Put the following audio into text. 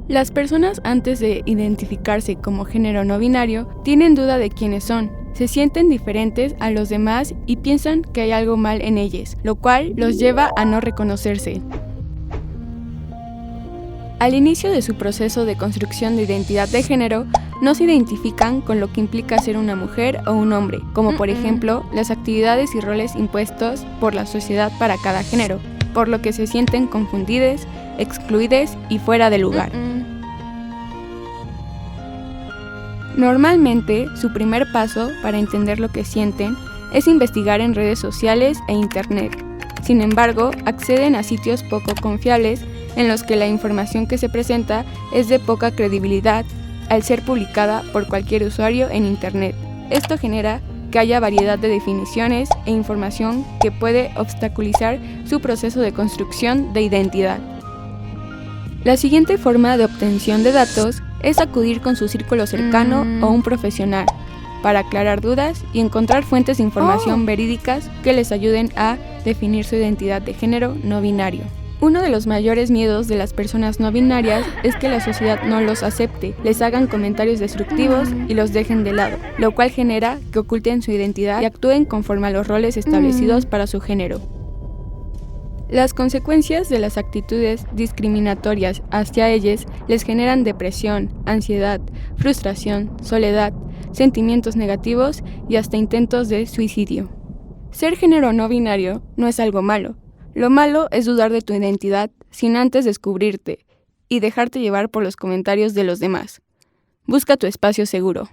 Las personas antes de identificarse como género no binario tienen duda de quiénes son, se sienten diferentes a los demás y piensan que hay algo mal en ellos, lo cual los lleva a no reconocerse. Al inicio de su proceso de construcción de identidad de género, no se identifican con lo que implica ser una mujer o un hombre, como por ejemplo las actividades y roles impuestos por la sociedad para cada género, por lo que se sienten confundidos, excluidos y fuera de lugar. Normalmente, su primer paso para entender lo que sienten es investigar en redes sociales e internet. Sin embargo, acceden a sitios poco confiables en los que la información que se presenta es de poca credibilidad al ser publicada por cualquier usuario en internet. Esto genera que haya variedad de definiciones e información que puede obstaculizar su proceso de construcción de identidad. La siguiente forma de obtención de datos es acudir con su círculo cercano o un profesional para aclarar dudas y encontrar fuentes de información verídicas que les ayuden a definir su identidad de género no binario. Uno de los mayores miedos de las personas no binarias es que la sociedad no los acepte, les hagan comentarios destructivos y los dejen de lado, lo cual genera que oculten su identidad y actúen conforme a los roles establecidos para su género. Las consecuencias de las actitudes discriminatorias hacia ellos les generan depresión, ansiedad, frustración, soledad, sentimientos negativos y hasta intentos de suicidio. Ser género no binario no es algo malo. Lo malo es dudar de tu identidad sin antes descubrirte y dejarte llevar por los comentarios de los demás. Busca tu espacio seguro.